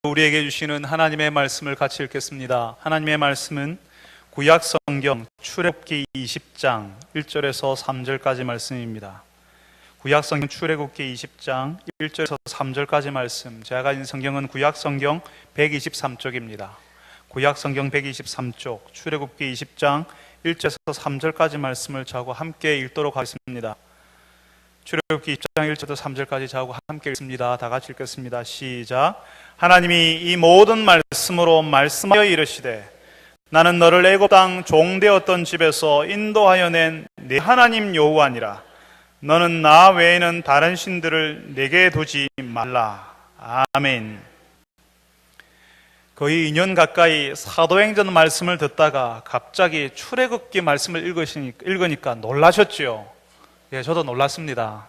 우리에게 주시는 하나님의 말씀을 같이 읽겠습니다. 하나님의 말씀은 구약성경 출애굽기 20장 1절에서 3절까지 말씀입니다. 구약성경 출애굽기 20장 1절에서 3절까지 말씀. 제가 가진 성경은 구약성경 123쪽입니다. 구약성경 123쪽 출애굽기 20장 1절에서 3절까지 말씀을 저하고 함께 읽도록 하겠습니다. 출애굽기 20장 1절부터 3절까지 저하고 함께 읽습니다. 다 같이 읽겠습니다. 시작. 하나님이 이 모든 말씀으로 말씀하여 이르시되 나는 너를 애굽 땅 종되었던 집에서 인도하여 낸 내 하나님 여호와니라. 너는 나 외에는 다른 신들을 내게 두지 말라. 아멘. 거의 2년 가까이 사도행전 말씀을 듣다가 갑자기 출애굽기 말씀을 읽으니까 놀라셨죠? 예, 저도 놀랐습니다.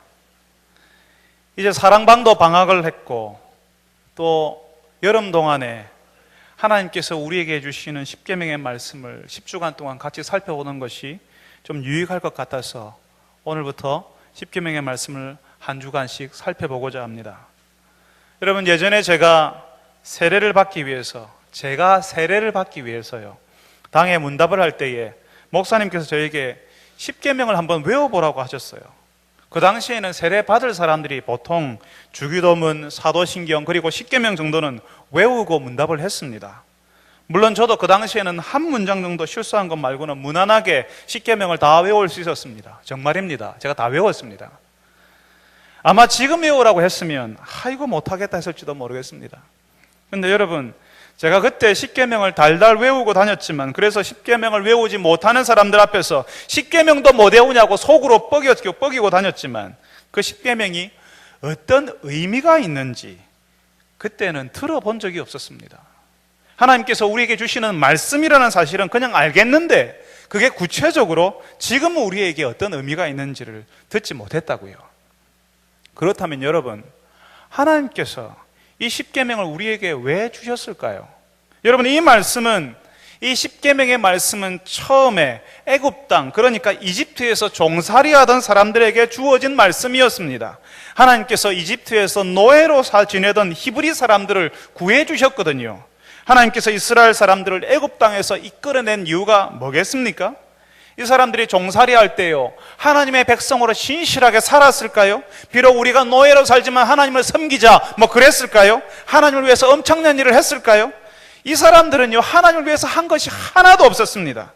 이제 사랑방도 방학을 했고 또 여름 동안에 하나님께서 우리에게 주시는 십계명의 말씀을 10주간 동안 같이 살펴보는 것이 좀 유익할 것 같아서 오늘부터 십계명의 말씀을 한 주간씩 살펴보고자 합니다. 여러분, 예전에 제가 세례를 받기 위해서요, 당에 문답을 할 때에 목사님께서 저에게 십계명을 한번 외워보라고 하셨어요. 그 당시에는 세례 받을 사람들이 보통 주기도문, 사도신경 그리고 십계명 정도는 외우고 문답을 했습니다. 물론 저도 그 당시에는 한 문장 정도 실수한 것 말고는 무난하게 십계명을 다 외울 수 있었습니다. 정말입니다. 제가 다 외웠습니다. 아마 지금 외우라고 했으면 이거 못하겠다 했을지도 모르겠습니다. 그런데 여러분, 제가 그때 십계명을 달달 외우고 다녔지만, 그래서 십계명을 외우지 못하는 사람들 앞에서 십계명도 못 외우냐고 속으로 뻐기고 다녔지만, 그 십계명이 어떤 의미가 있는지 그때는 들어본 적이 없었습니다. 하나님께서 우리에게 주시는 말씀이라는 사실은 그냥 알겠는데 그게 구체적으로 지금 우리에게 어떤 의미가 있는지를 듣지 못했다고요. 그렇다면 여러분, 하나님께서 이 십계명을 우리에게 왜 주셨을까요? 여러분, 이 십계명의 말씀은 처음에 애굽 땅, 그러니까 이집트에서 종살이하던 사람들에게 주어진 말씀이었습니다. 하나님께서 이집트에서 노예로 지내던 히브리 사람들을 구해 주셨거든요. 하나님께서 이스라엘 사람들을 애굽 땅에서 이끌어낸 이유가 뭐겠습니까? 이 사람들이 종살이할 때요, 하나님의 백성으로 신실하게 살았을까요? 비록 우리가 노예로 살지만 하나님을 섬기자 그랬을까요? 하나님을 위해서 엄청난 일을 했을까요? 이 사람들은요, 하나님을 위해서 한 것이 하나도 없었습니다.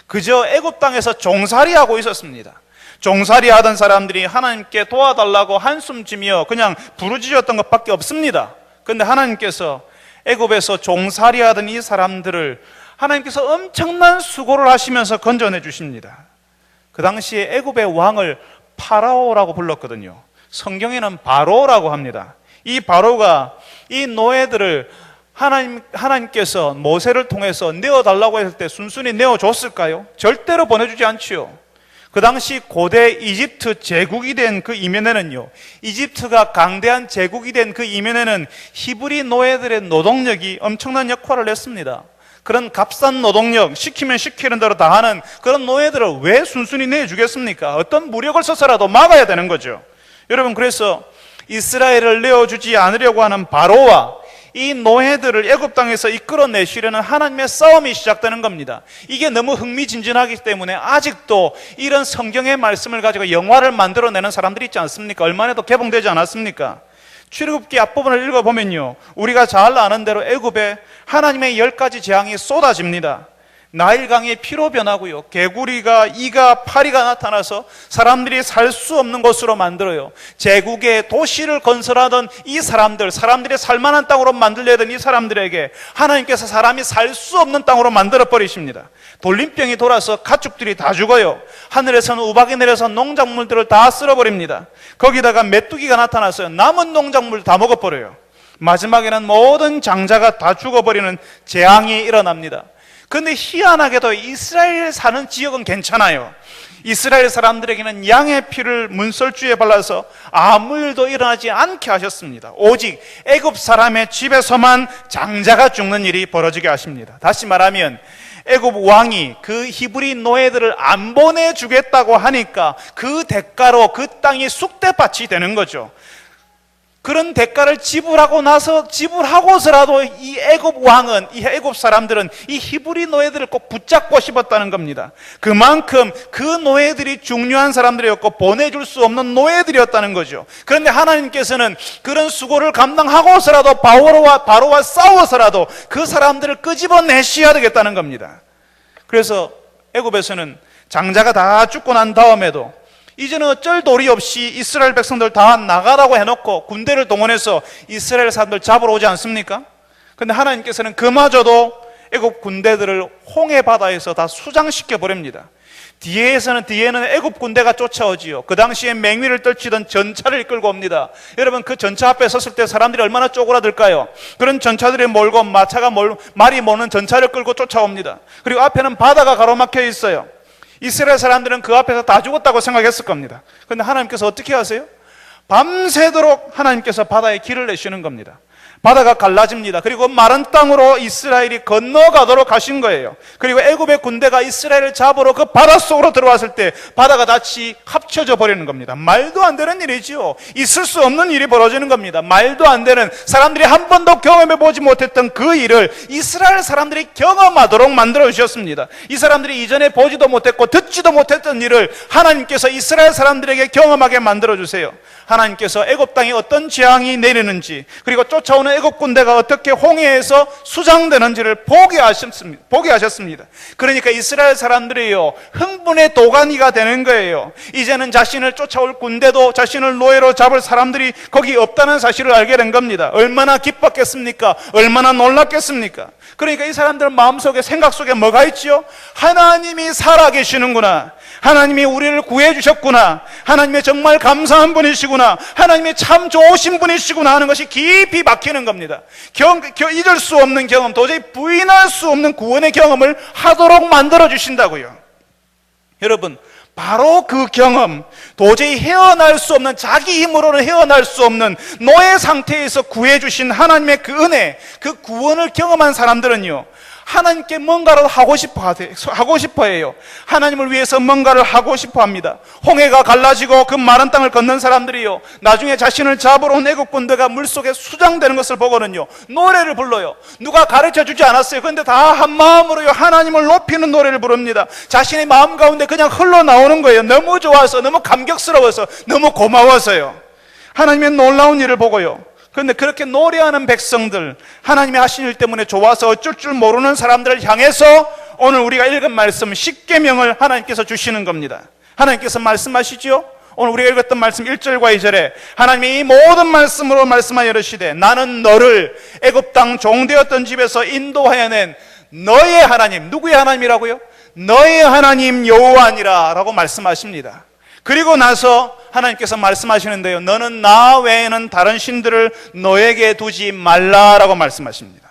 그저 애굽 땅에서 종살이하고 있었습니다. 종살이하던 사람들이 하나님께 도와달라고 한숨지며 그냥 부르짖었던 것밖에 없습니다. 그런데 하나님께서 애굽에서 종살이하던 이 사람들을 하나님께서 엄청난 수고를 하시면서 건져내 주십니다. 그 당시에 애굽의 왕을 파라오라고 불렀거든요. 성경에는 바로라고 합니다. 이 바로가 이 노예들을 하나님께서 모세를 통해서 내어달라고 했을 때 순순히 내어줬을까요? 절대로 보내주지 않지요. 그 당시 고대 이집트 제국이 된 그 이면에는요, 이집트가 강대한 제국이 된 그 이면에는 히브리 노예들의 노동력이 엄청난 역할을 했습니다. 그런 값싼 노동력, 시키면 시키는 대로 다 하는 그런 노예들을 왜 순순히 내주겠습니까? 어떤 무력을 써서라도 막아야 되는 거죠. 여러분, 그래서 이스라엘을 내어주지 않으려고 하는 바로와 이 노예들을 애굽 땅에서 이끌어내시려는 하나님의 싸움이 시작되는 겁니다. 이게 너무 흥미진진하기 때문에 아직도 이런 성경의 말씀을 가지고 영화를 만들어내는 사람들이 있지 않습니까? 얼마 전에도 개봉되지 않았습니까? 출애굽기 앞부분을 읽어보면요, 우리가 잘 아는 대로 애굽에 하나님의 10가지 재앙이 쏟아집니다. 나일강이 피로 변하고요, 개구리가, 이가, 파리가 나타나서 사람들이 살 수 없는 곳으로 만들어요. 제국의 도시를 건설하던 이 사람들이 살만한 땅으로 만들려던 이 사람들에게 하나님께서 사람이 살 수 없는 땅으로 만들어 버리십니다. 돌림병이 돌아서 가축들이 다 죽어요. 하늘에서는 우박이 내려서 농작물들을 다 쓸어버립니다. 거기다가 메뚜기가 나타나서 남은 농작물 다 먹어버려요. 마지막에는 모든 장자가 다 죽어버리는 재앙이 일어납니다. 그런데 희한하게도 이스라엘 사는 지역은 괜찮아요. 이스라엘 사람들에게는 양의 피를 문설주에 발라서 아무 일도 일어나지 않게 하셨습니다. 오직 애굽 사람의 집에서만 장자가 죽는 일이 벌어지게 하십니다. 다시 말하면 애굽 왕이 그 히브리 노예들을 안 보내주겠다고 하니까 그 대가로 그 땅이 쑥대밭이 되는 거죠. 그런 대가를 지불하고서라도 이 애굽 왕은, 이 애굽 사람들은 이 히브리 노예들을 꼭 붙잡고 싶었다는 겁니다. 그만큼 그 노예들이 중요한 사람들이었고 보내줄 수 없는 노예들이었다는 거죠. 그런데 하나님께서는 그런 수고를 감당하고서라도 바로와 싸워서라도 그 사람들을 끄집어내셔야 되겠다는 겁니다. 그래서 애굽에서는 장자가 다 죽고 난 다음에도 이제는 어쩔 도리 없이 이스라엘 백성들 다 나가라고 해놓고 군대를 동원해서 이스라엘 사람들 잡으러 오지 않습니까? 그런데 하나님께서는 그마저도 애굽 군대들을 홍해 바다에서 다 수장시켜 버립니다. 뒤에는 애굽 군대가 쫓아오지요. 그 당시에 맹위를 떨치던 전차를 이끌고 옵니다. 여러분, 그 전차 앞에 섰을 때 사람들이 얼마나 쪼그라들까요? 그런 전차들이 몰고 말이 모는 전차를 끌고 쫓아옵니다. 그리고 앞에는 바다가 가로막혀 있어요. 이스라엘 사람들은 그 앞에서 다 죽었다고 생각했을 겁니다. 그런데 하나님께서 어떻게 하세요? 밤새도록 하나님께서 바다에 길을 내시는 겁니다. 바다가 갈라집니다. 그리고 마른 땅으로 이스라엘이 건너가도록 하신 거예요. 그리고 애굽의 군대가 이스라엘을 잡으러 그 바닷속으로 들어왔을 때 바다가 다시 합쳐져 버리는 겁니다. 말도 안 되는 일이지요. 있을 수 없는 일이 벌어지는 겁니다. 말도 안 되는, 사람들이 한 번도 경험해 보지 못했던 그 일을 이스라엘 사람들이 경험하도록 만들어 주셨습니다. 이 사람들이 이전에 보지도 못했고 듣지도 못했던 일을 하나님께서 이스라엘 사람들에게 경험하게 만들어 주세요. 하나님께서 애굽 땅에 어떤 재앙이 내리는지, 그리고 쫓아오는 애굽 군대가 어떻게 홍해에서 수장되는지를 보게 하셨습니다. 그러니까 이스라엘 사람들이요, 흥분의 도가니가 되는 거예요. 이제는 자신을 쫓아올 군대도 자신을 노예로 잡을 사람들이 거기 없다는 사실을 알게 된 겁니다. 얼마나 기뻤겠습니까? 얼마나 놀랐겠습니까? 그러니까 이 사람들 마음속에, 생각 속에 뭐가 있지요? 하나님이 살아계시는구나. 하나님이 우리를 구해주셨구나. 하나님의 정말 감사한 분이시구나. 하나님이 참 좋으신 분이시구나 하는 것이 깊이 박히는 겁니다. 잊을 수 없는 경험, 도저히 부인할 수 없는 구원의 경험을 하도록 만들어주신다고요. 여러분, 바로 그 경험, 도저히 헤어날 수 없는, 자기 힘으로는 헤어날 수 없는 노예 상태에서 구해주신 하나님의 그 은혜, 그 구원을 경험한 사람들은요, 하나님께 뭔가를 하고 싶어 해요. 하나님을 위해서 뭔가를 하고 싶어 합니다. 홍해가 갈라지고 그 마른 땅을 걷는 사람들이요, 나중에 자신을 잡으러 온 애국 군대가 물속에 수장되는 것을 보고는요, 노래를 불러요. 누가 가르쳐 주지 않았어요. 그런데 다 한 마음으로요, 하나님을 높이는 노래를 부릅니다. 자신의 마음 가운데 그냥 흘러나오는 거예요. 너무 좋아서, 너무 감격스러워서, 너무 고마워서요. 하나님의 놀라운 일을 보고요. 그런데 그렇게 노래하는 백성들, 하나님이 하신 일 때문에 좋아서 어쩔 줄 모르는 사람들을 향해서 오늘 우리가 읽은 말씀, 십계명을 하나님께서 주시는 겁니다. 하나님께서 말씀하시죠. 오늘 우리가 읽었던 말씀 1절과 2절에 하나님이 이 모든 말씀으로 말씀하여 이르시되, 나는 너를 애굽 땅 종되었던 집에서 인도하여 낸 너의 하나님, 누구의 하나님이라고요? 너의 하나님 여호와니라 라고 말씀하십니다. 그리고 나서 하나님께서 말씀하시는데요, 너는 나 외에는 다른 신들을 너에게 두지 말라라고 말씀하십니다.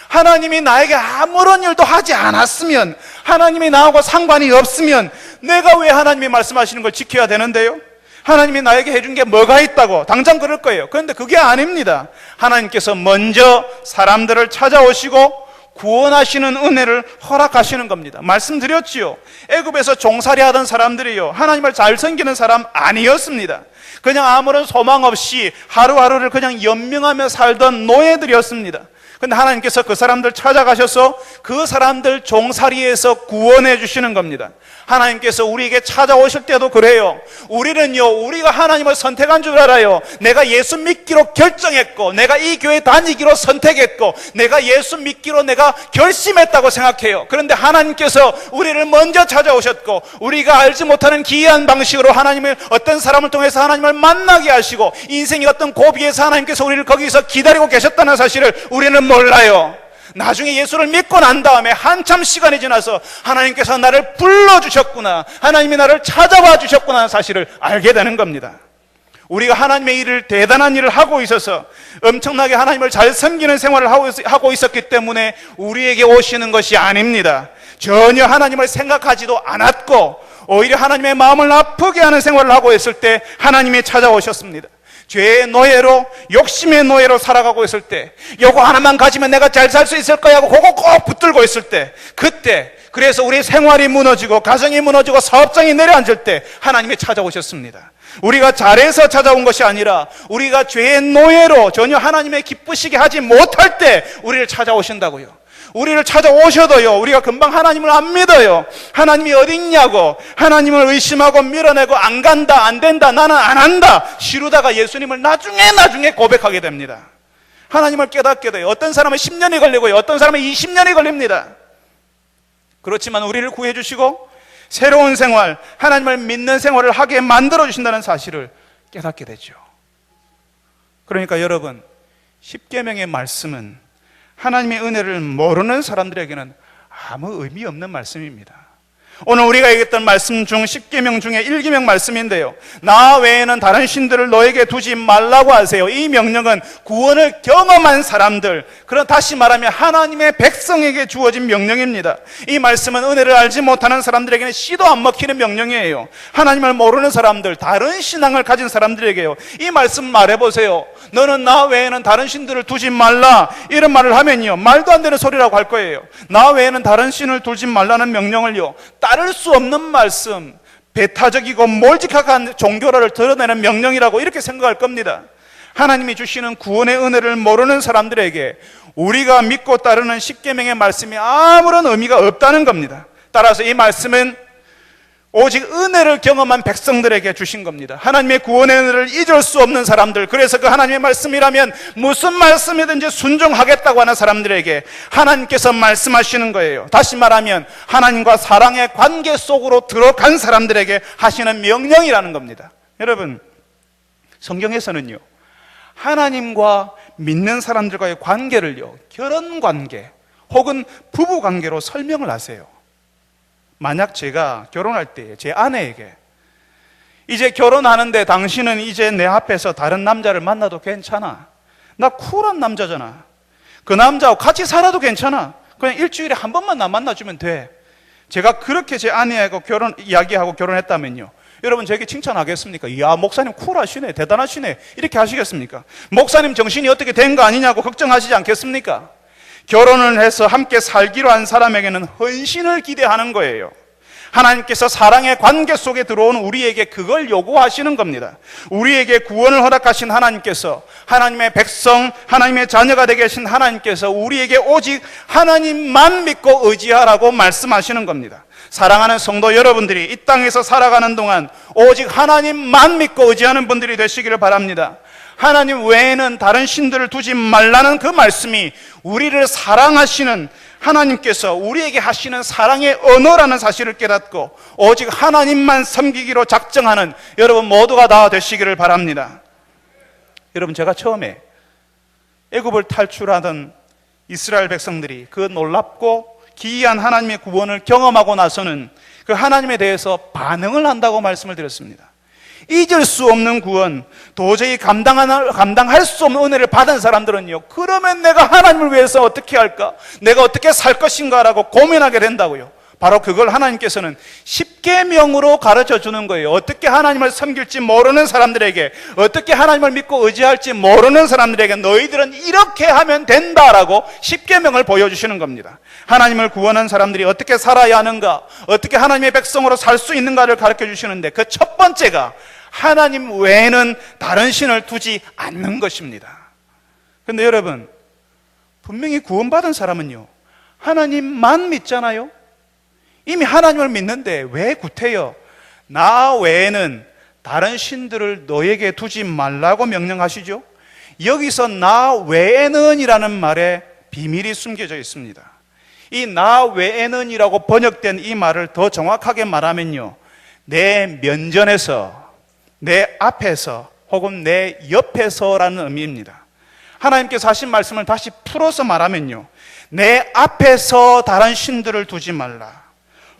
하나님이 나에게 아무런 일도 하지 않았으면, 하나님이 나하고 상관이 없으면 내가 왜 하나님이 말씀하시는 걸 지켜야 되는데요? 하나님이 나에게 해준 게 뭐가 있다고 당장 그럴 거예요. 그런데 그게 아닙니다. 하나님께서 먼저 사람들을 찾아오시고 구원하시는 은혜를 허락하시는 겁니다. 말씀드렸지요. 애굽에서 종살이 하던 사람들이요, 하나님을 잘 섬기는 사람 아니었습니다. 그냥 아무런 소망 없이 하루하루를 그냥 연명하며 살던 노예들이었습니다. 그런데 하나님께서 그 사람들 찾아가셔서 그 사람들 종살이에서 구원해 주시는 겁니다. 하나님께서 우리에게 찾아오실 때도 그래요. 우리는요, 우리가 하나님을 선택한 줄 알아요. 내가 예수 믿기로 결정했고, 내가 이 교회 다니기로 선택했고, 내가 예수 믿기로 내가 결심했다고 생각해요. 그런데 하나님께서 우리를 먼저 찾아오셨고, 우리가 알지 못하는 기이한 방식으로 하나님을, 어떤 사람을 통해서 하나님을 만나게 하시고, 인생의 어떤 고비에서 하나님께서 우리를 거기서 기다리고 계셨다는 사실을 우리는 몰라요. 나중에 예수를 믿고 난 다음에 한참 시간이 지나서 하나님께서 나를 불러주셨구나, 하나님이 나를 찾아와 주셨구나 하는 사실을 알게 되는 겁니다. 우리가 하나님의 일을, 대단한 일을 하고 있어서, 엄청나게 하나님을 잘 섬기는 생활을 하고 있었기 때문에 우리에게 오시는 것이 아닙니다. 전혀 하나님을 생각하지도 않았고 오히려 하나님의 마음을 아프게 하는 생활을 하고 있을 때 하나님이 찾아오셨습니다. 죄의 노예로, 욕심의 노예로 살아가고 있을 때, 요거 하나만 가지면 내가 잘 살 수 있을 거야 하고 그거 꼭 붙들고 있을 때, 그때 그래서 우리 생활이 무너지고 가정이 무너지고 사업장이 내려앉을 때 하나님이 찾아오셨습니다. 우리가 잘해서 찾아온 것이 아니라 우리가 죄의 노예로 전혀 하나님의 기쁘시게 하지 못할 때 우리를 찾아오신다고요. 우리를 찾아오셔도요, 우리가 금방 하나님을 안 믿어요. 하나님이 어디 있냐고, 하나님을 의심하고 밀어내고 안 간다, 안 된다, 나는 안 한다 시루다가 예수님을 나중에 고백하게 됩니다. 하나님을 깨닫게 돼요. 어떤 사람은 10년이 걸리고요, 어떤 사람은 20년이 걸립니다. 그렇지만 우리를 구해주시고 새로운 생활, 하나님을 믿는 생활을 하게 만들어주신다는 사실을 깨닫게 되죠. 그러니까 여러분, 십계명의 말씀은 하나님의 은혜를 모르는 사람들에게는 아무 의미 없는 말씀입니다. 오늘 우리가 얘기했던 말씀 중 10계명 중에 1계명 말씀인데요, 나 외에는 다른 신들을 너에게 두지 말라고 하세요. 이 명령은 구원을 경험한 사람들, 그런 다시 말하면 하나님의 백성에게 주어진 명령입니다. 이 말씀은 은혜를 알지 못하는 사람들에게는 씨도 안 먹히는 명령이에요. 하나님을 모르는 사람들, 다른 신앙을 가진 사람들에게요, 이 말씀 말해보세요. 너는 나 외에는 다른 신들을 두지 말라, 이런 말을 하면요, 말도 안 되는 소리라고 할 거예요. 나 외에는 다른 신을 두지 말라는 명령을요, 따를 수 없는 말씀, 배타적이고 몰직한 종교라를 드러내는 명령이라고 이렇게 생각할 겁니다. 하나님이 주시는 구원의 은혜를 모르는 사람들에게 우리가 믿고 따르는 십계명의 말씀이 아무런 의미가 없다는 겁니다. 따라서 이 말씀은 오직 은혜를 경험한 백성들에게 주신 겁니다. 하나님의 구원의 은혜를 잊을 수 없는 사람들, 그래서 그 하나님의 말씀이라면 무슨 말씀이든지 순종하겠다고 하는 사람들에게 하나님께서 말씀하시는 거예요. 다시 말하면 하나님과 사랑의 관계 속으로 들어간 사람들에게 하시는 명령이라는 겁니다. 여러분, 성경에서는요, 하나님과 믿는 사람들과의 관계를요, 결혼관계 혹은 부부관계로 설명을 하세요. 만약 제가 결혼할 때 제 아내에게 이제 결혼하는데 당신은 이제 내 앞에서 다른 남자를 만나도 괜찮아, 나 쿨한 남자잖아, 그 남자하고 같이 살아도 괜찮아, 그냥 일주일에 한 번만 나 만나주면 돼, 제가 그렇게 제 아내하고 이야기하고 결혼했다면요, 여러분 저에게 칭찬하겠습니까? 이야, 목사님 쿨하시네, 대단하시네, 이렇게 하시겠습니까? 목사님 정신이 어떻게 된 거 아니냐고 걱정하시지 않겠습니까? 결혼을 해서 함께 살기로 한 사람에게는 헌신을 기대하는 거예요. 하나님께서 사랑의 관계 속에 들어온 우리에게 그걸 요구하시는 겁니다. 우리에게 구원을 허락하신 하나님께서, 하나님의 백성, 하나님의 자녀가 되게 하신 하나님께서 우리에게 오직 하나님만 믿고 의지하라고 말씀하시는 겁니다. 사랑하는 성도 여러분들이 이 땅에서 살아가는 동안 오직 하나님만 믿고 의지하는 분들이 되시기를 바랍니다. 하나님 외에는 다른 신들을 두지 말라는 그 말씀이 우리를 사랑하시는 하나님께서 우리에게 하시는 사랑의 언어라는 사실을 깨닫고 오직 하나님만 섬기기로 작정하는 여러분 모두가 다 되시기를 바랍니다. 여러분, 제가 처음에 애굽을 탈출하던 이스라엘 백성들이 그 놀랍고 기이한 하나님의 구원을 경험하고 나서는 그 하나님에 대해서 반응을 한다고 말씀을 드렸습니다. 잊을 수 없는 구원, 도저히 감당할 수 없는 은혜를 받은 사람들은요, 그러면 내가 하나님을 위해서 어떻게 할까? 내가 어떻게 살 것인가? 라고 고민하게 된다고요. 바로 그걸 하나님께서는 십계명으로 가르쳐 주는 거예요. 어떻게 하나님을 섬길지 모르는 사람들에게, 어떻게 하나님을 믿고 의지할지 모르는 사람들에게 너희들은 이렇게 하면 된다라고 십계명을 보여주시는 겁니다. 하나님을 구원한 사람들이 어떻게 살아야 하는가, 어떻게 하나님의 백성으로 살 수 있는가를 가르쳐 주시는데 그 첫 번째가 하나님 외에는 다른 신을 두지 않는 것입니다. 그런데 여러분, 분명히 구원받은 사람은요, 하나님만 믿잖아요. 이미 하나님을 믿는데 왜 구태여 나 외에는 다른 신들을 너에게 두지 말라고 명령하시죠? 여기서 나 외에는 이라는 말에 비밀이 숨겨져 있습니다. 이 나 외에는 이라고 번역된 이 말을 더 정확하게 말하면요, 내 면전에서, 내 앞에서 혹은 내 옆에서라는 의미입니다. 하나님께서 하신 말씀을 다시 풀어서 말하면요, 내 앞에서 다른 신들을 두지 말라,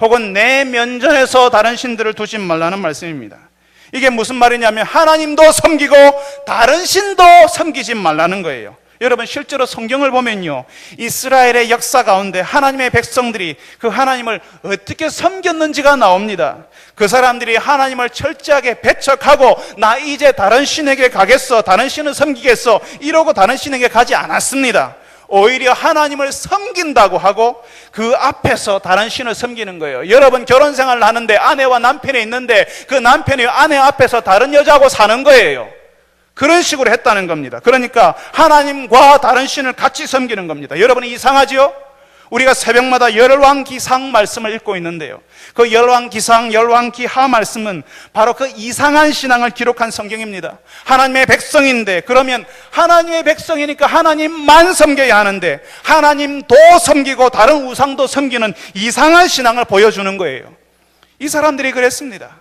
혹은 내 면전에서 다른 신들을 두지 말라는 말씀입니다. 이게 무슨 말이냐면 하나님도 섬기고 다른 신도 섬기지 말라는 거예요. 여러분, 실제로 성경을 보면요, 이스라엘의 역사 가운데 하나님의 백성들이 그 하나님을 어떻게 섬겼는지가 나옵니다. 그 사람들이 하나님을 철저하게 배척하고 나 이제 다른 신에게 가겠어, 다른 신을 섬기겠어 이러고 다른 신에게 가지 않았습니다. 오히려 하나님을 섬긴다고 하고 그 앞에서 다른 신을 섬기는 거예요. 여러분 결혼 생활을 하는데 아내와 남편이 있는데 그 남편이 아내 앞에서 다른 여자하고 사는 거예요. 그런 식으로 했다는 겁니다. 그러니까 하나님과 다른 신을 같이 섬기는 겁니다. 여러분 이상하지요? 우리가 새벽마다 열왕기상 말씀을 읽고 있는데요, 그 열왕기상, 열왕기하 말씀은 바로 그 이상한 신앙을 기록한 성경입니다. 하나님의 백성인데, 그러면 하나님의 백성이니까 하나님만 섬겨야 하는데 하나님도 섬기고 다른 우상도 섬기는 이상한 신앙을 보여주는 거예요. 이 사람들이 그랬습니다.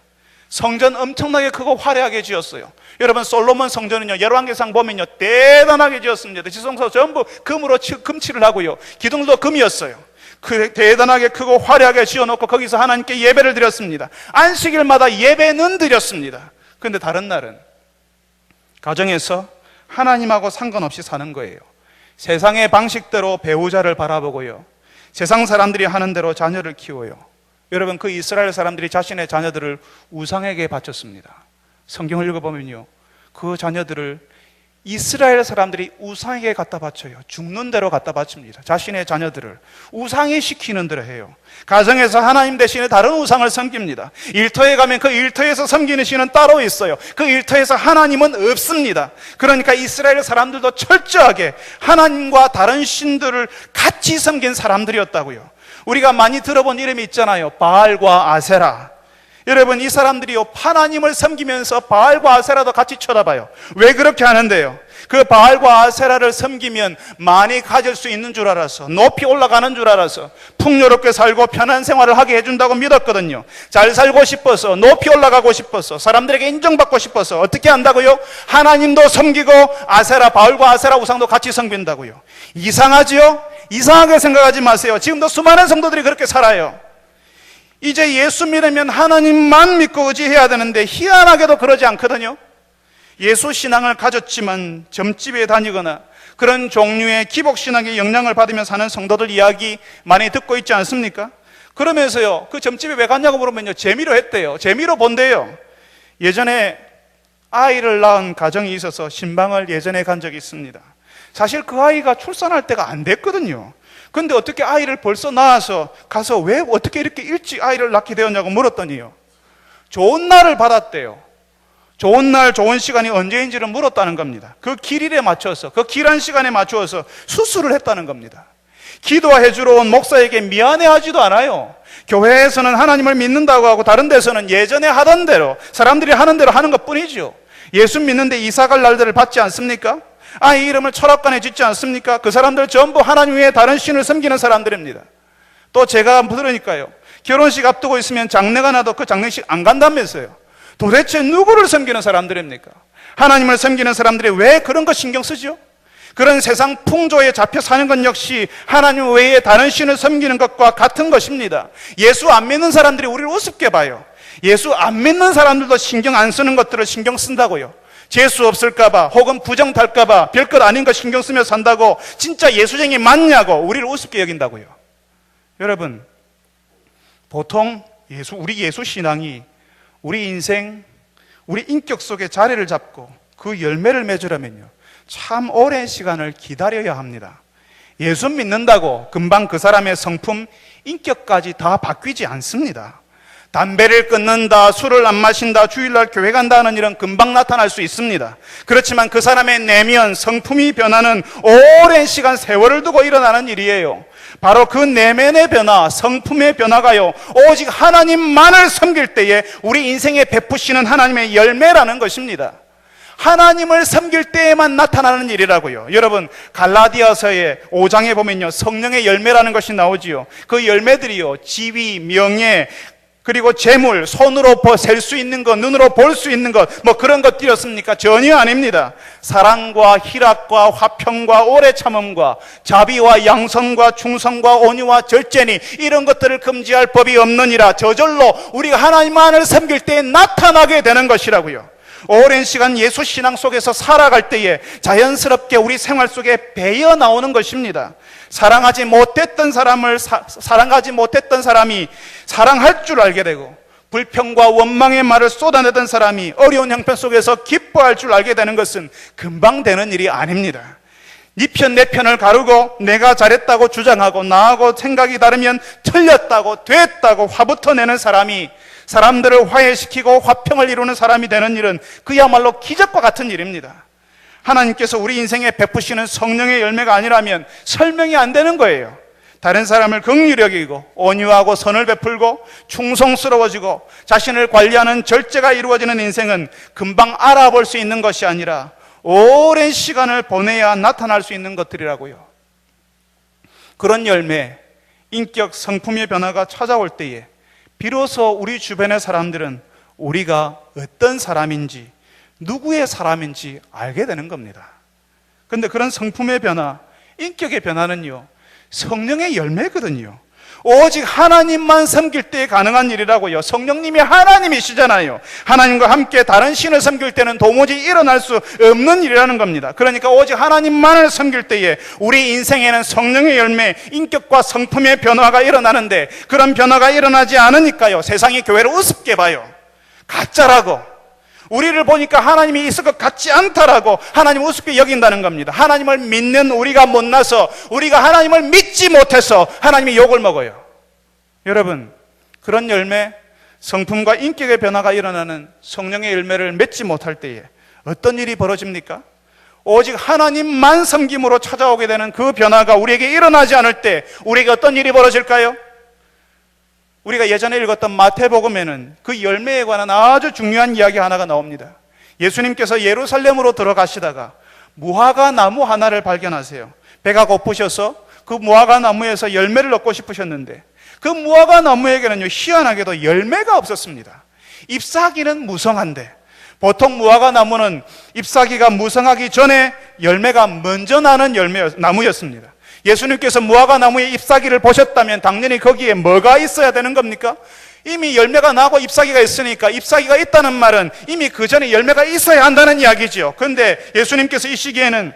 성전 엄청나게 크고 화려하게 지었어요. 여러분 솔로몬 성전은요, 열왕기상 보면요 대단하게 지었습니다. 지성소 전부 금으로 금칠을 하고요, 기둥도 금이었어요. 그 대단하게 크고 화려하게 지어놓고 거기서 하나님께 예배를 드렸습니다. 안식일마다 예배는 드렸습니다. 그런데 다른 날은 가정에서 하나님하고 상관없이 사는 거예요. 세상의 방식대로 배우자를 바라보고요, 세상 사람들이 하는 대로 자녀를 키워요. 여러분 그 이스라엘 사람들이 자신의 자녀들을 우상에게 바쳤습니다. 성경을 읽어보면요, 그 자녀들을 이스라엘 사람들이 우상에게 갖다 바쳐요. 죽는 대로 갖다 바칩니다. 자신의 자녀들을 우상이 시키는 대로 해요. 가정에서 하나님 대신에 다른 우상을 섬깁니다. 일터에 가면 그 일터에서 섬기는 신은 따로 있어요. 그 일터에서 하나님은 없습니다. 그러니까 이스라엘 사람들도 철저하게 하나님과 다른 신들을 같이 섬긴 사람들이었다고요. 우리가 많이 들어본 이름이 있잖아요. 바알과 아세라. 여러분 이 사람들이요 하나님을 섬기면서 바알과 아세라도 같이 쳐다봐요. 왜 그렇게 하는데요? 그 바알과 아세라를 섬기면 많이 가질 수 있는 줄 알아서, 높이 올라가는 줄 알아서, 풍요롭게 살고 편한 생활을 하게 해준다고 믿었거든요. 잘 살고 싶어서, 높이 올라가고 싶어서, 사람들에게 인정받고 싶어서 어떻게 한다고요? 하나님도 섬기고 아세라, 바알과 아세라 우상도 같이 섬긴다고요. 이상하지요? 이상하게 생각하지 마세요. 지금도 수많은 성도들이 그렇게 살아요. 이제 예수 믿으면 하나님만 믿고 의지해야 되는데 희한하게도 그러지 않거든요. 예수 신앙을 가졌지만 점집에 다니거나 그런 종류의 기복신앙의 영향을 받으며 사는 성도들 이야기 많이 듣고 있지 않습니까? 그러면서요 그 점집에 왜 갔냐고 물으면요 재미로 했대요. 재미로 본대요. 예전에 아이를 낳은 가정이 있어서 신방을 예전에 간 적이 있습니다. 사실 그 아이가 출산할 때가 안 됐거든요. 근데 어떻게 아이를 벌써 낳아서 가서 왜 어떻게 이렇게 일찍 아이를 낳게 되었냐고 물었더니요, 좋은 날을 받았대요. 좋은 날 좋은 시간이 언제인지를 물었다는 겁니다. 그 길일에 맞춰서, 그 길한 시간에 맞추어서 수술을 했다는 겁니다. 기도해 주러 온 목사에게 미안해하지도 않아요. 교회에서는 하나님을 믿는다고 하고 다른 데서는 예전에 하던 대로, 사람들이 하는 대로 하는 것뿐이죠. 예수 믿는데 이사갈 날들을 받지 않습니까? 아이 이름을 철학관에 짓지 않습니까? 그 사람들 전부 하나님 외에 다른 신을 섬기는 사람들입니다. 또 제가 들으니까요, 결혼식 앞두고 있으면 장례가 나도 그 장례식 안 간다면서요. 도대체 누구를 섬기는 사람들입니까? 하나님을 섬기는 사람들이 왜 그런 거 신경 쓰죠? 그런 세상 풍조에 잡혀 사는 건 역시 하나님 외에 다른 신을 섬기는 것과 같은 것입니다. 예수 안 믿는 사람들이 우리를 우습게 봐요. 예수 안 믿는 사람들도 신경 안 쓰는 것들을 신경 쓴다고요. 재수 없을까봐 혹은 부정 탈까봐 별것 아닌 거 신경 쓰며 산다고 진짜 예수쟁이 맞냐고 우리를 우습게 여긴다고요. 여러분 보통 우리 예수 신앙이 우리 인생, 우리 인격 속에 자리를 잡고 그 열매를 맺으려면요 참 오랜 시간을 기다려야 합니다. 예수 믿는다고 금방 그 사람의 성품, 인격까지 다 바뀌지 않습니다. 담배를 끊는다, 술을 안 마신다, 주일날 교회 간다 하는 일은 금방 나타날 수 있습니다. 그렇지만 그 사람의 내면, 성품이 변하는 오랜 시간, 세월을 두고 일어나는 일이에요. 바로 그 내면의 변화, 성품의 변화가요 오직 하나님만을 섬길 때에 우리 인생에 베푸시는 하나님의 열매라는 것입니다. 하나님을 섬길 때에만 나타나는 일이라고요. 여러분 갈라디아서의 5장에 보면요 성령의 열매라는 것이 나오지요. 그 열매들이요 지위, 명예, 그리고 재물, 손으로 셀 수 있는 것, 눈으로 볼 수 있는 것, 뭐 그런 것들이었습니까? 전혀 아닙니다. 사랑과 희락과 화평과 오래 참음과 자비와 양선과 충성과 온유와 절제니 이런 것들을 금지할 법이 없느니라. 저절로 우리가 하나님만을 섬길 때에 나타나게 되는 것이라고요. 오랜 시간 예수 신앙 속에서 살아갈 때에 자연스럽게 우리 생활 속에 배어 나오는 것입니다. 사랑하지 못했던 사람을 사랑하지 못했던 사람이 사랑할 줄 알게 되고, 불평과 원망의 말을 쏟아내던 사람이 어려운 형편 속에서 기뻐할 줄 알게 되는 것은 금방 되는 일이 아닙니다. 네 편 내 편을 가르고 내가 잘했다고 주장하고 나하고 생각이 다르면 틀렸다고 됐다고 화부터 내는 사람이 사람들을 화해시키고 화평을 이루는 사람이 되는 일은 그야말로 기적과 같은 일입니다. 하나님께서 우리 인생에 베푸시는 성령의 열매가 아니라면 설명이 안 되는 거예요. 다른 사람을 긍휼히 여기고 온유하고 선을 베풀고 충성스러워지고 자신을 관리하는 절제가 이루어지는 인생은 금방 알아볼 수 있는 것이 아니라 오랜 시간을 보내야 나타날 수 있는 것들이라고요. 그런 열매, 인격, 성품의 변화가 찾아올 때에 비로소 우리 주변의 사람들은 우리가 어떤 사람인지, 누구의 사람인지 알게 되는 겁니다. 그런데 그런 성품의 변화, 인격의 변화는요, 성령의 열매거든요. 오직 하나님만 섬길 때 가능한 일이라고요. 성령님이 하나님이시잖아요. 하나님과 함께 다른 신을 섬길 때는 도무지 일어날 수 없는 일이라는 겁니다. 그러니까 오직 하나님만을 섬길 때에 우리 인생에는 성령의 열매, 인격과 성품의 변화가 일어나는데 그런 변화가 일어나지 않으니까요, 세상이 교회를 우습게 봐요. 가짜라고, 우리를 보니까 하나님이 있을 것 같지 않다라고 하나님을 우습게 여긴다는 겁니다. 하나님을 믿는 우리가 못나서, 우리가 하나님을 믿지 못해서 하나님이 욕을 먹어요. 여러분, 그런 열매, 성품과 인격의 변화가 일어나는 성령의 열매를 맺지 못할 때에 어떤 일이 벌어집니까? 오직 하나님만 섬김으로 찾아오게 되는 그 변화가 우리에게 일어나지 않을 때 우리에게 어떤 일이 벌어질까요? 우리가 예전에 읽었던 마태복음에는 그 열매에 관한 아주 중요한 이야기 하나가 나옵니다. 예수님께서 예루살렘으로 들어가시다가 무화과 나무 하나를 발견하세요. 배가 고프셔서 그 무화과 나무에서 열매를 얻고 싶으셨는데 그 무화과 나무에게는요, 희한하게도 열매가 없었습니다. 잎사귀는 무성한데, 보통 무화과 나무는 잎사귀가 무성하기 전에 열매가 먼저 나는 나무였습니다. 예수님께서 무화과 나무의 잎사귀를 보셨다면 당연히 거기에 뭐가 있어야 되는 겁니까? 이미 열매가 나고 잎사귀가 있으니까 잎사귀가 있다는 말은 이미 그 전에 열매가 있어야 한다는 이야기죠. 그런데 예수님께서 이 시기에는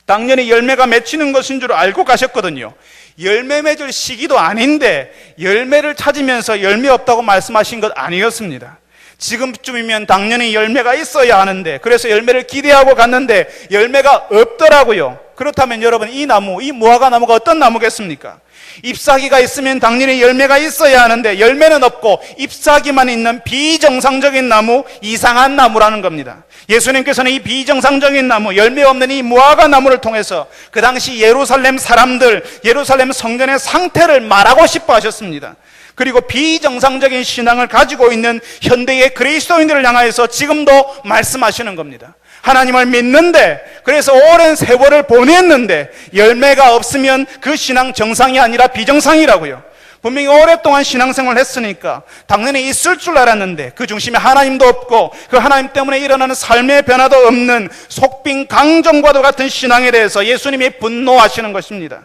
당연히 열매가 맺히는 것인 줄 알고 가셨거든요. 열매 맺을 시기도 아닌데 열매를 찾으면서 열매 없다고 말씀하신 것 아니었습니다. 지금쯤이면 당연히 열매가 있어야 하는데, 그래서 열매를 기대하고 갔는데 열매가 없더라고요. 그렇다면 여러분, 이 나무, 이 무화과 나무가 어떤 나무겠습니까? 잎사귀가 있으면 당연히 열매가 있어야 하는데 열매는 없고 잎사귀만 있는 비정상적인 나무, 이상한 나무라는 겁니다. 예수님께서는 이 비정상적인 나무, 열매 없는 이 무화과 나무를 통해서 그 당시 예루살렘 사람들, 예루살렘 성전의 상태를 말하고 싶어 하셨습니다. 그리고 비정상적인 신앙을 가지고 있는 현대의 그리스도인들을 향하여서 지금도 말씀하시는 겁니다. 하나님을 믿는데, 그래서 오랜 세월을 보냈는데 열매가 없으면 그 신앙 정상이 아니라 비정상이라고요. 분명히 오랫동안 신앙생활을 했으니까 당연히 있을 줄 알았는데 그 중심에 하나님도 없고 그 하나님 때문에 일어나는 삶의 변화도 없는 속빈 강정과도 같은 신앙에 대해서 예수님이 분노하시는 것입니다.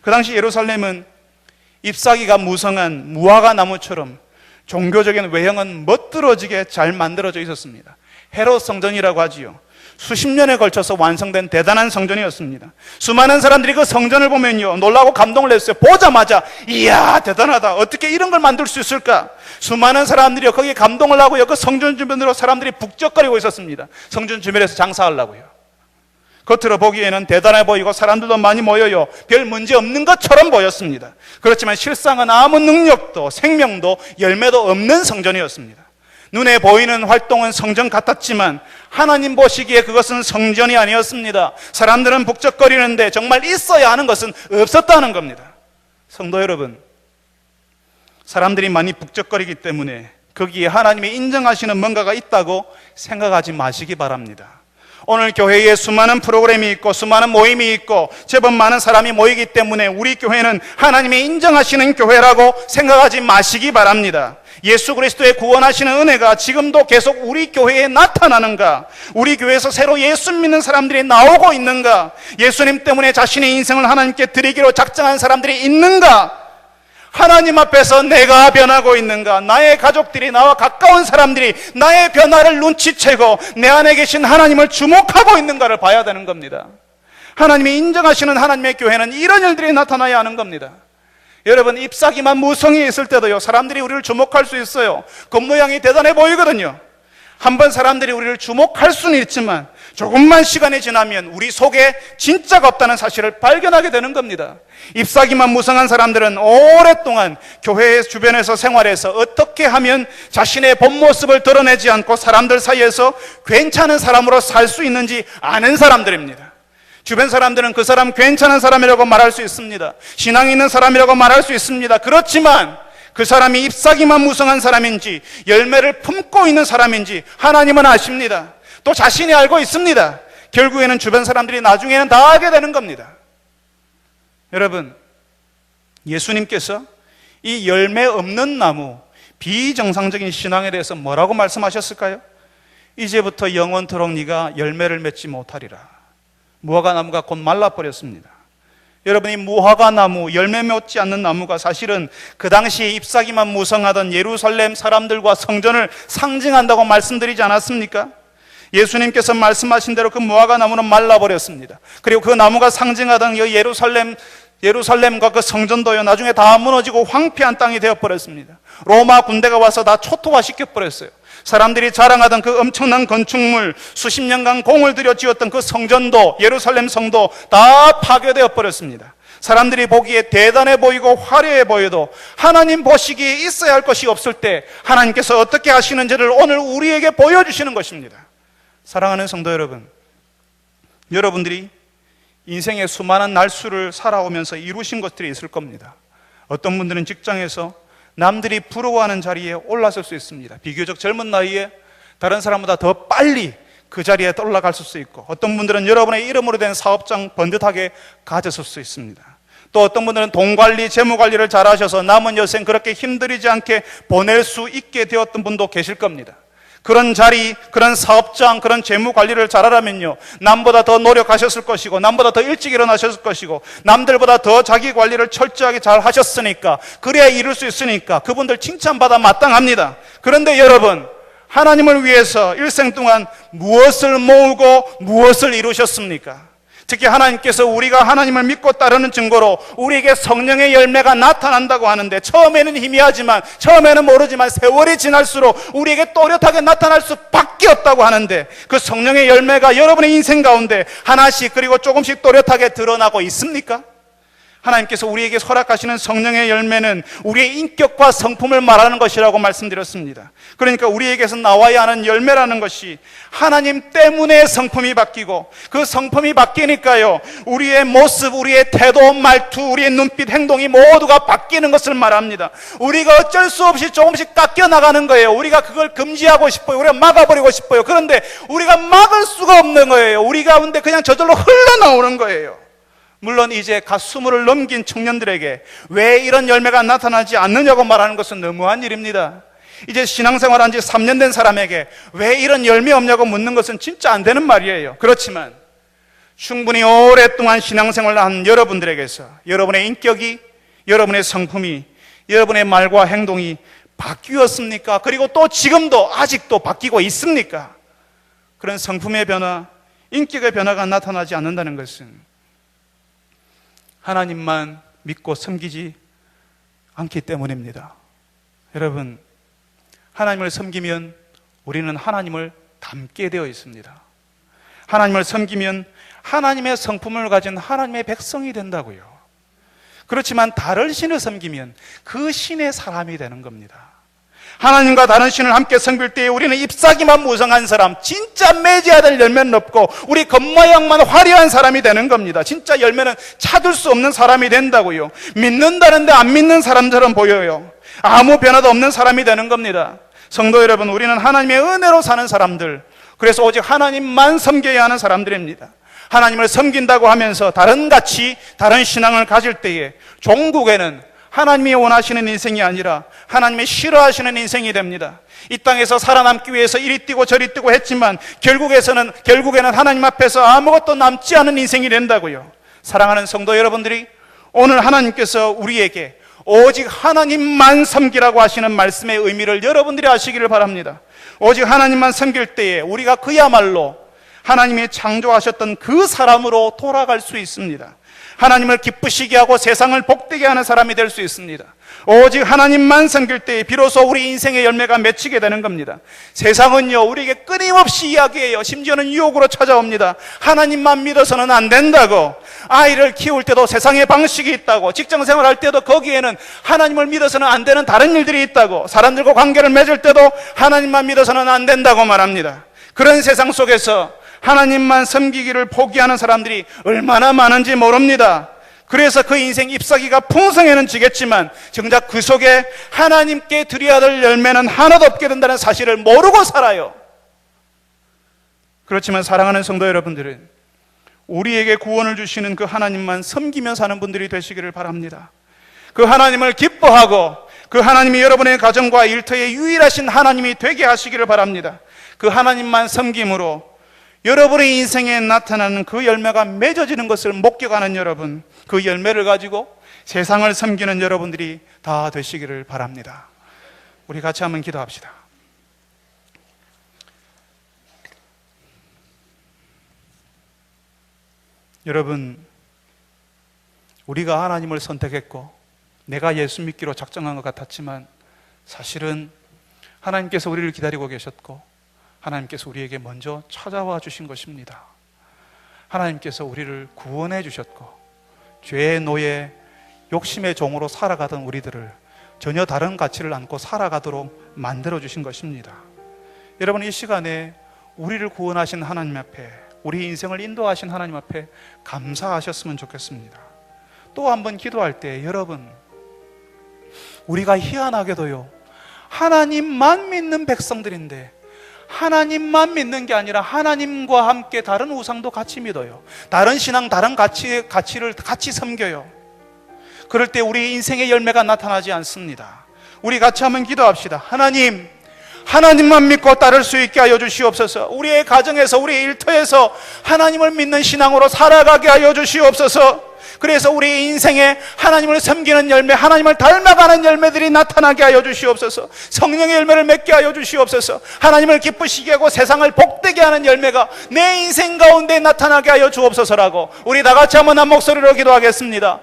그 당시 예루살렘은 잎사귀가 무성한 무화과 나무처럼 종교적인 외형은 멋들어지게 잘 만들어져 있었습니다. 헤롯 성전이라고 하지요. 수십 년에 걸쳐서 완성된 대단한 성전이었습니다. 수많은 사람들이 그 성전을 보면요, 놀라고 감동을 했어요. 보자마자 이야, 대단하다, 어떻게 이런 걸 만들 수 있을까? 수많은 사람들이 거기에 감동을 하고요, 그 성전 주변으로 사람들이 북적거리고 있었습니다. 성전 주변에서 장사하려고요. 겉으로 보기에는 대단해 보이고 사람들도 많이 모여요. 별 문제 없는 것처럼 보였습니다. 그렇지만 실상은 아무 능력도 생명도 열매도 없는 성전이었습니다. 눈에 보이는 활동은 성전 같았지만 하나님 보시기에 그것은 성전이 아니었습니다. 사람들은 북적거리는데 정말 있어야 하는 것은 없었다는 겁니다. 성도 여러분, 사람들이 많이 북적거리기 때문에 거기에 하나님이 인정하시는 뭔가가 있다고 생각하지 마시기 바랍니다. 오늘 교회에 수많은 프로그램이 있고 수많은 모임이 있고 제법 많은 사람이 모이기 때문에 우리 교회는 하나님이 인정하시는 교회라고 생각하지 마시기 바랍니다. 예수 그리스도의 구원하시는 은혜가 지금도 계속 우리 교회에 나타나는가? 우리 교회에서 새로 예수 믿는 사람들이 나오고 있는가? 예수님 때문에 자신의 인생을 하나님께 드리기로 작정한 사람들이 있는가? 하나님 앞에서 내가 변하고 있는가? 나의 가족들이, 나와 가까운 사람들이 나의 변화를 눈치채고 내 안에 계신 하나님을 주목하고 있는가를 봐야 되는 겁니다. 하나님이 인정하시는 하나님의 교회는 이런 일들이 나타나야 하는 겁니다. 여러분, 잎사귀만 무성히 있을 때도요, 사람들이 우리를 주목할 수 있어요. 겉모양이 대단해 보이거든요. 한번 사람들이 우리를 주목할 수는 있지만 조금만 시간이 지나면 우리 속에 진짜가 없다는 사실을 발견하게 되는 겁니다. 잎사귀만 무성한 사람들은 오랫동안 교회 주변에서 생활해서 어떻게 하면 자신의 본 모습을 드러내지 않고 사람들 사이에서 괜찮은 사람으로 살 수 있는지 아는 사람들입니다. 주변 사람들은 그 사람 괜찮은 사람이라고 말할 수 있습니다. 신앙이 있는 사람이라고 말할 수 있습니다. 그렇지만 그 사람이 잎사귀만 무성한 사람인지 열매를 품고 있는 사람인지 하나님은 아십니다. 또 자신이 알고 있습니다. 결국에는 주변 사람들이 나중에는 다 알게 되는 겁니다. 여러분, 예수님께서 이 열매 없는 나무, 비정상적인 신앙에 대해서 뭐라고 말씀하셨을까요? 이제부터 영원토록 네가 열매를 맺지 못하리라. 무화과 나무가 곧 말라버렸습니다. 여러분, 이 무화과 나무, 열매 맺지 않는 나무가 사실은 그 당시에 잎사귀만 무성하던 예루살렘 사람들과 성전을 상징한다고 말씀드리지 않았습니까? 예수님께서 말씀하신 대로 그 무화과 나무는 말라버렸습니다. 그리고 그 나무가 상징하던 예루살렘과 그 성전도요, 나중에 다 무너지고 황폐한 땅이 되어버렸습니다. 로마 군대가 와서 다 초토화시켜버렸어요. 사람들이 자랑하던 그 엄청난 건축물, 수십 년간 공을 들여 지었던 그 성전도, 예루살렘 성도 다 파괴되어 버렸습니다. 사람들이 보기에 대단해 보이고 화려해 보여도 하나님 보시기에 있어야 할 것이 없을 때 하나님께서 어떻게 하시는지를 오늘 우리에게 보여주시는 것입니다. 사랑하는 성도 여러분, 여러분들이 인생의 수많은 날수를 살아오면서 이루신 것들이 있을 겁니다. 어떤 분들은 직장에서 남들이 부러워하는 자리에 올라설 수 있습니다. 비교적 젊은 나이에 다른 사람보다 더 빨리 그 자리에 올라갈 수 있고, 어떤 분들은 여러분의 이름으로 된 사업장 번듯하게 가졌을 수 있습니다. 또 어떤 분들은 돈 관리, 재무 관리를 잘 하셔서 남은 여생 그렇게 힘들이지 않게 보낼 수 있게 되었던 분도 계실 겁니다. 그런 자리, 그런 사업장, 그런 재무 관리를 잘하려면요, 남보다 더 노력하셨을 것이고, 남보다 더 일찍 일어나셨을 것이고, 남들보다 더 자기 관리를 철저하게 잘 하셨으니까, 그래야 이룰 수 있으니까 그분들 칭찬받아 마땅합니다. 그런데 여러분, 하나님을 위해서 일생 동안 무엇을 모으고 무엇을 이루셨습니까? 특히 하나님께서 우리가 하나님을 믿고 따르는 증거로 우리에게 성령의 열매가 나타난다고 하는데, 처음에는 희미하지만, 처음에는 모르지만 세월이 지날수록 우리에게 또렷하게 나타날 수밖에 없다고 하는데, 그 성령의 열매가 여러분의 인생 가운데 하나씩 그리고 조금씩 또렷하게 드러나고 있습니까? 하나님께서 우리에게 허락하시는 성령의 열매는 우리의 인격과 성품을 말하는 것이라고 말씀드렸습니다. 그러니까 우리에게서 나와야 하는 열매라는 것이 하나님 때문에 성품이 바뀌고, 그 성품이 바뀌니까요, 우리의 모습, 우리의 태도, 말투, 우리의 눈빛, 행동이 모두가 바뀌는 것을 말합니다. 우리가 어쩔 수 없이 조금씩 깎여 나가는 거예요. 우리가 그걸 금지하고 싶어요. 우리가 막아버리고 싶어요. 그런데 우리가 막을 수가 없는 거예요. 우리 가운데 그냥 저절로 흘러나오는 거예요. 물론 이제 갓 20을 넘긴 청년들에게 왜 이런 열매가 나타나지 않느냐고 말하는 것은 너무한 일입니다. 이제 신앙생활 한 지 3년 된 사람에게 왜 이런 열매 없냐고 묻는 것은 진짜 안 되는 말이에요. 그렇지만 충분히 오랫동안 신앙생활을 한 여러분들에게서 여러분의 인격이, 여러분의 성품이, 여러분의 말과 행동이 바뀌었습니까? 그리고 또 지금도 아직도 바뀌고 있습니까? 그런 성품의 변화, 인격의 변화가 나타나지 않는다는 것은 하나님만 믿고 섬기지 않기 때문입니다. 여러분, 하나님을 섬기면 우리는 하나님을 닮게 되어 있습니다. 하나님을 섬기면 하나님의 성품을 가진 하나님의 백성이 된다고요. 그렇지만 다른 신을 섬기면 그 신의 사람이 되는 겁니다. 하나님과 다른 신을 함께 섬길 때에 우리는 잎사귀만 무성한 사람, 진짜 맺어야 될 열매는 없고 우리 겉모양만 화려한 사람이 되는 겁니다. 진짜 열매는 찾을 수 없는 사람이 된다고요. 믿는다는데 안 믿는 사람처럼 보여요. 아무 변화도 없는 사람이 되는 겁니다. 성도 여러분, 우리는 하나님의 은혜로 사는 사람들, 그래서 오직 하나님만 섬겨야 하는 사람들입니다. 하나님을 섬긴다고 하면서 다른 가치, 다른 신앙을 가질 때에 종국에는 하나님이 원하시는 인생이 아니라 하나님이 싫어하시는 인생이 됩니다. 이 땅에서 살아남기 위해서 이리 뛰고 저리 뛰고 했지만 결국에는 하나님 앞에서 아무것도 남지 않은 인생이 된다고요. 사랑하는 성도 여러분들이, 오늘 하나님께서 우리에게 오직 하나님만 섬기라고 하시는 말씀의 의미를 여러분들이 아시기를 바랍니다. 오직 하나님만 섬길 때에 우리가 그야말로 하나님이 창조하셨던 그 사람으로 돌아갈 수 있습니다. 하나님을 기쁘시게 하고 세상을 복되게 하는 사람이 될 수 있습니다. 오직 하나님만 섬길 때 비로소 우리 인생의 열매가 맺히게 되는 겁니다. 세상은요, 우리에게 끊임없이 이야기해요. 심지어는 유혹으로 찾아옵니다. 하나님만 믿어서는 안 된다고. 아이를 키울 때도 세상의 방식이 있다고. 직장생활 할 때도 거기에는 하나님을 믿어서는 안 되는 다른 일들이 있다고. 사람들과 관계를 맺을 때도 하나님만 믿어서는 안 된다고 말합니다. 그런 세상 속에서 하나님만 섬기기를 포기하는 사람들이 얼마나 많은지 모릅니다. 그래서 그 인생 잎사귀가 풍성해는 지겠지만 정작 그 속에 하나님께 드려야 될 열매는 하나도 없게 된다는 사실을 모르고 살아요. 그렇지만 사랑하는 성도 여러분들은 우리에게 구원을 주시는 그 하나님만 섬기며 사는 분들이 되시기를 바랍니다. 그 하나님을 기뻐하고 그 하나님이 여러분의 가정과 일터에 유일하신 하나님이 되게 하시기를 바랍니다. 그 하나님만 섬김으로 여러분의 인생에 나타나는 그 열매가 맺어지는 것을 목격하는 여러분, 그 열매를 가지고 세상을 섬기는 여러분들이 다 되시기를 바랍니다. 우리 같이 한번 기도합시다. 여러분, 우리가 하나님을 선택했고 내가 예수 믿기로 작정한 것 같았지만 사실은 하나님께서 우리를 기다리고 계셨고 하나님께서 우리에게 먼저 찾아와 주신 것입니다. 하나님께서 우리를 구원해 주셨고 죄의 노예, 욕심의 종으로 살아가던 우리들을 전혀 다른 가치를 안고 살아가도록 만들어 주신 것입니다. 여러분, 이 시간에 우리를 구원하신 하나님 앞에, 우리 인생을 인도하신 하나님 앞에 감사하셨으면 좋겠습니다. 또 한 번 기도할 때 여러분, 우리가 희한하게도요, 하나님만 믿는 백성들인데 하나님만 믿는 게 아니라 하나님과 함께 다른 우상도 같이 믿어요. 다른 신앙, 다른 가치를 같이 섬겨요. 그럴 때 우리 인생의 열매가 나타나지 않습니다. 우리 같이 한번 기도합시다. 하나님, 하나님만 믿고 따를 수 있게 하여 주시옵소서. 우리의 가정에서, 우리의 일터에서 하나님을 믿는 신앙으로 살아가게 하여 주시옵소서. 그래서 우리 인생에 하나님을 섬기는 열매, 하나님을 닮아가는 열매들이 나타나게 하여 주시옵소서. 성령의 열매를 맺게 하여 주시옵소서. 하나님을 기쁘시게 하고 세상을 복되게 하는 열매가 내 인생 가운데 나타나게 하여 주옵소서라고 우리 다 같이 한번 한 목소리로 기도하겠습니다.